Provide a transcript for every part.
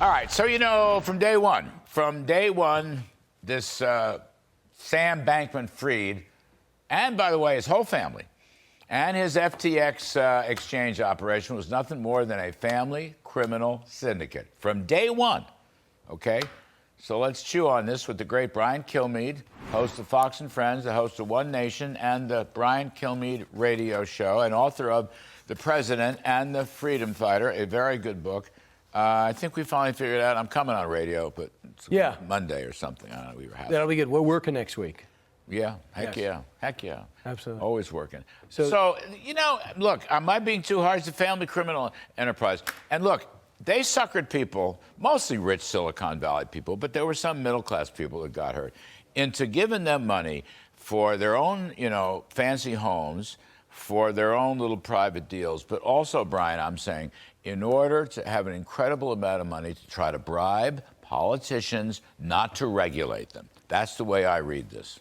All right, so from day one, this Sam Bankman-Fried, and by the way, his whole family, and his FTX exchange operation was nothing more than a family criminal syndicate from day one, okay? So let's chew on this with the great Brian Kilmeade, host of Fox and Friends, the host of One Nation and the Brian Kilmeade radio show, and author of The President and the Freedom Fighter, a very good book. I think we finally figured out I'm coming on radio, but it's Monday or something. I don't know. That'll be good. We're working next week. Yeah, heck yeah. Absolutely. Always working. So look, am I being too hard? It's a family criminal enterprise. And look, they suckered people, mostly rich Silicon Valley people, but there were some middle-class people that got hurt, into giving them money for their own, fancy homes, for their own little private deals. But also, Brian, I'm saying, in order to have an incredible amount of money to try to bribe politicians not to regulate them. That's the way I read this.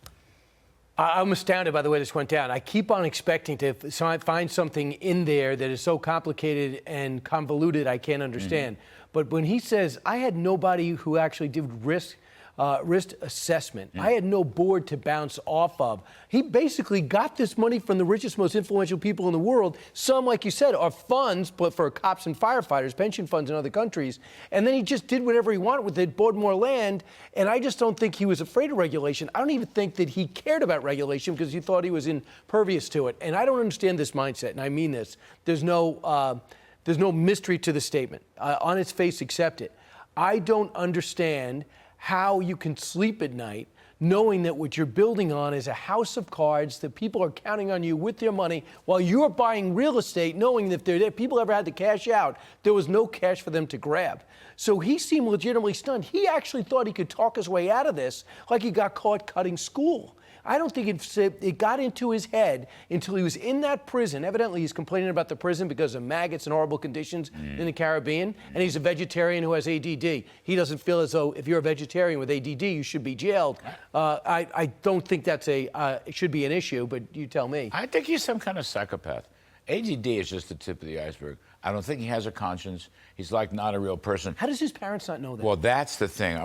I'm astounded by the way this went down. I keep on expecting to find something in there that is so complicated and convoluted I can't understand. But when he says, I had nobody who actually did risk assessment. I had no board to bounce off of. He basically got this money from the richest, most influential people in the world. Some, like you said, are funds, but for cops and firefighters, pension funds in other countries. And then he just did whatever he wanted with it, bought more land. And I just don't think he was afraid of regulation. I don't even think that he cared about regulation because he thought he was impervious to it. And I don't understand this mindset, and I mean this. There's no mystery to the statement. On its face, accept it. I don't understand how you can sleep at night knowing that what you're building on is a house of cards, that people are counting on you with their money while you're buying real estate, knowing that if people ever had to cash out, there was no cash for them to grab. So he seemed legitimately stunned. He actually thought he could talk his way out of this like he got caught cutting school. I don't think it got into his head until he was in that prison. Evidently, he's complaining about the prison because of maggots and horrible conditions in the Caribbean, and he's a vegetarian who has ADD. He doesn't feel as though if you're a vegetarian with ADD, you should be jailed. I don't think that's it should be an issue, but you tell me. I think he's some kind of psychopath. ADD is just the tip of the iceberg. I don't think he has a conscience. He's like not a real person. How does his parents not know that? Well, that's the thing.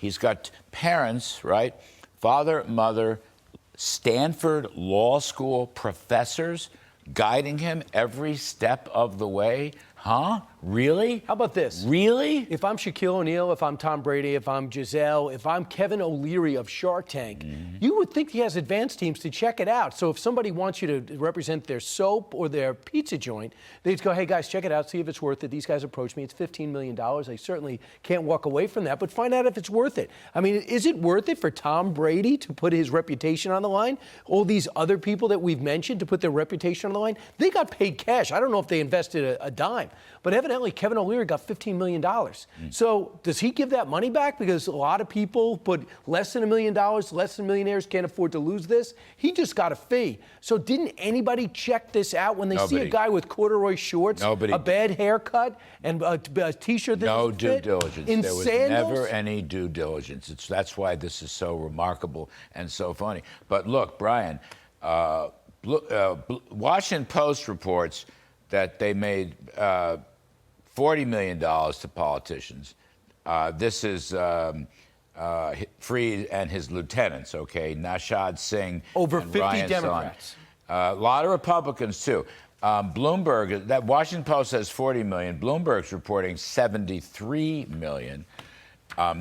He's got parents, right? Father, mother, Stanford Law School professors guiding him every step of the way. Huh? Really? How about this? Really? If I'm Shaquille O'Neal, if I'm Tom Brady, if I'm Giselle, if I'm Kevin O'Leary of Shark Tank, you would think he has advanced teams to check it out. So if somebody wants you to represent their soap or their pizza joint, they'd go, hey, guys, check it out, see if it's worth it. These guys approached me. It's $15 million. I certainly can't walk away from that, but find out if it's worth it. I mean, is it worth it for Tom Brady to put his reputation on the line? All these other people that we've mentioned to put their reputation on the line, they got paid cash. I don't know if they invested a dime. But evidently, Kevin O'Leary got $15 million. So does he give that money back? Because a lot of people put less than $1 million, less than millionaires can't afford to lose this. He just got a fee. So didn't anybody check this out when they see a guy with corduroy shorts, a bad haircut, and a T-shirt that no doesn't due fit? diligence. In there was sandals? never any due diligence. That's why this is so remarkable and so funny. But look, Brian, Washington Post reports that they made $40 million to politicians. This is Fried and his lieutenants, okay? Nashad Singh. Over and 50 Ryan Democrats. A lot of Republicans, too. Bloomberg, that Washington Post says 40 million. Bloomberg's reporting 73 million.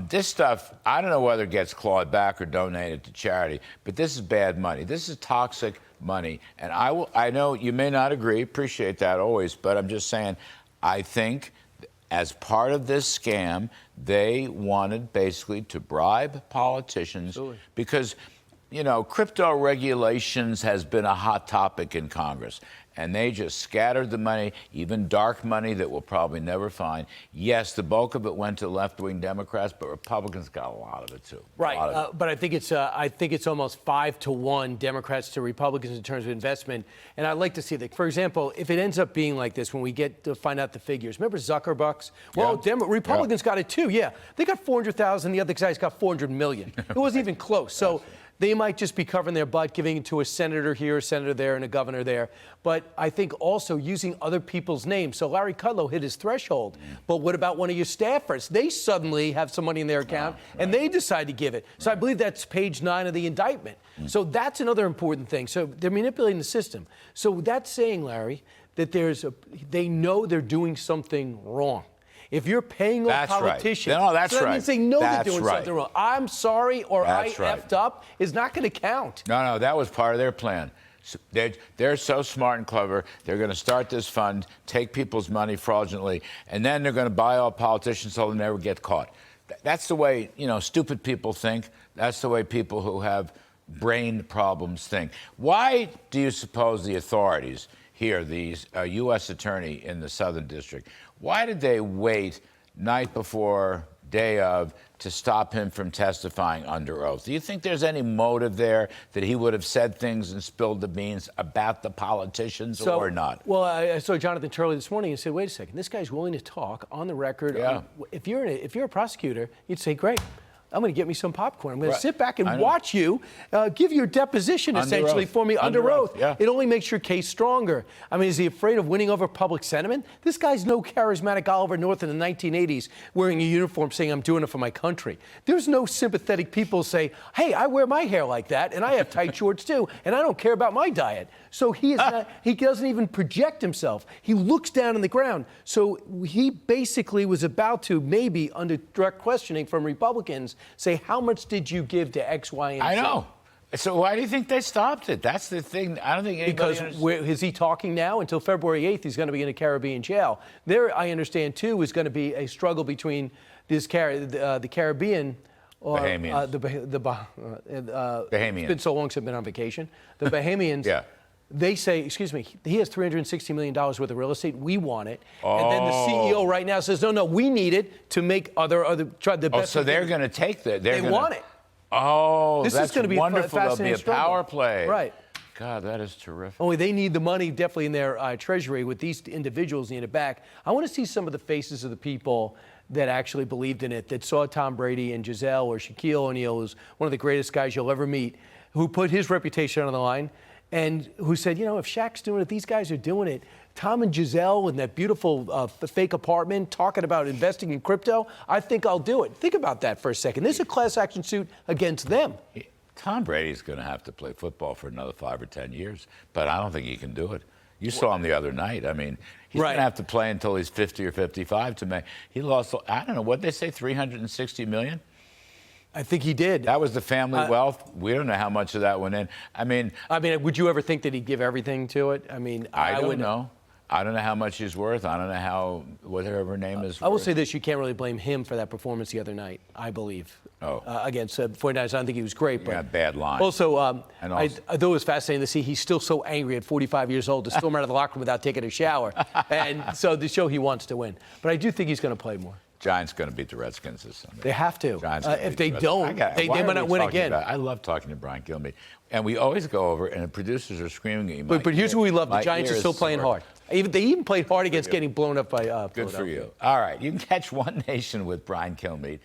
This stuff, I don't know whether it gets clawed back or donated to charity, but this is bad money. This is toxic money. And I know you may not agree, appreciate that always, but I'm just saying, I think as part of this scam, they wanted basically to bribe politicians because, crypto regulations has been a hot topic in Congress. And they just scattered the money, even dark money that we'll probably never find. Yes, the bulk of it went to left-wing Democrats, but Republicans got a lot of it too. Right, but I think it's almost 5-1 Democrats to Republicans in terms of investment. And I'd like to see that. For example, if it ends up being like this when we get to find out the figures. Remember Zuckerbucks? Well, Republicans got it too. Yeah, they got 400,000. The other guys got 400 million. It wasn't even close. So They might just be covering their butt, giving it to a senator here, a senator there, and a governor there. But I think also using other people's names. So Larry Kudlow hit his threshold. But what about one of your staffers? They suddenly have some money in their account, and they decide to give it. So I believe that's page 9 of the indictment. So that's another important thing. So they're manipulating the system. So that's saying, Larry, that they know they're doing something wrong. If you're paying off politicians, right. No, that's so that right. means they know That's they're doing right. something wrong. I'm sorry, or That's I right. effed up is not going to count. No, that was part of their plan. So they're so smart and clever. They're going to start this fund, take people's money fraudulently, and then they're going to buy all politicians so they'll never get caught. That's the way, stupid people think. That's the way people who have brain problems think. Why do you suppose the authorities here, the U.S. attorney in the Southern District, why did they wait night before, day of, to stop him from testifying under oath? Do you think there's any motive there that he would have said things and spilled the beans about the politicians or not? Well, I saw Jonathan Turley this morning and said, wait a second, this guy's willing to talk on the record. Yeah. If you're a prosecutor, you'd say, great. I'm going to get me some popcorn. I'm going to sit back and I watch you give your deposition, essentially, oath. for me under oath. Yeah. It only makes your case stronger. I mean, is he afraid of winning over public sentiment? This guy's no charismatic Oliver North in the 1980s wearing a uniform saying, I'm doing it for my country. There's no sympathetic people say, hey, I wear my hair like that, and I have tight shorts too, and I don't care about my diet. So he doesn't even project himself. He looks down on the ground. So he basically was about to, maybe under direct questioning from Republicans, say, how much did you give to X, Y, and Z? I know. So why do you think they stopped it? That's the thing. I don't think anybody Because is he talking now? Until February 8th, he's going to be in a Caribbean jail. There, I understand, too, is going to be a struggle between the Caribbean... Bahamians. Bahamians. It's been so long since I've been on vacation. The Bahamians... Yeah. They say, excuse me, he has $360 million worth of real estate. We want it. And then the CEO right now says, no, we need it to make try the best. So they're going to take that. They want it. Oh, this that's is going to be wonderful. There'll be a power struggle. play. Right. God, that is terrific. Only they need the money definitely in their treasury with these individuals need it back. I want to see some of the faces of the people that actually believed in it, that saw Tom Brady and Giselle or Shaquille O'Neal, who's one of the greatest guys you'll ever meet, who put his reputation on the line. And who said, if Shaq's doing it, these guys are doing it. Tom and Giselle in that beautiful fake apartment talking about investing in crypto, I think I'll do it. Think about that for a second. There's a class action suit against them. Tom Brady's going to have to play football for another 5 or 10 years, but I don't think he can do it. You saw him the other night. I mean, he's going to have to play until he's 50 or 55 to make. He lost, I don't know, what did they say, $360 million? I think he did. That was the family wealth. We don't know how much of that went in. I mean, would you ever think that he'd give everything to it? I mean, I don't know. I don't know how much he's worth. I don't know whatever her name is. I will say this: you can't really blame him for that performance the other night. I believe. Against 49ers, I don't think he was great, but bad line. Also, I thought it was fascinating to see he's still so angry at 45 years old to storm out of the locker room without taking a shower, and so to show he wants to win. But I do think he's going to play more. Giants going to beat the Redskins this Sunday. They have to. If they don't, they might not win again. I love talking to Brian Kilmeade. And we always go over, and the producers are screaming at me. But here's what we love. The Giants are still playing hard. They even played hard against getting blown up by Good for you. All right. You can catch One Nation with Brian Kilmeade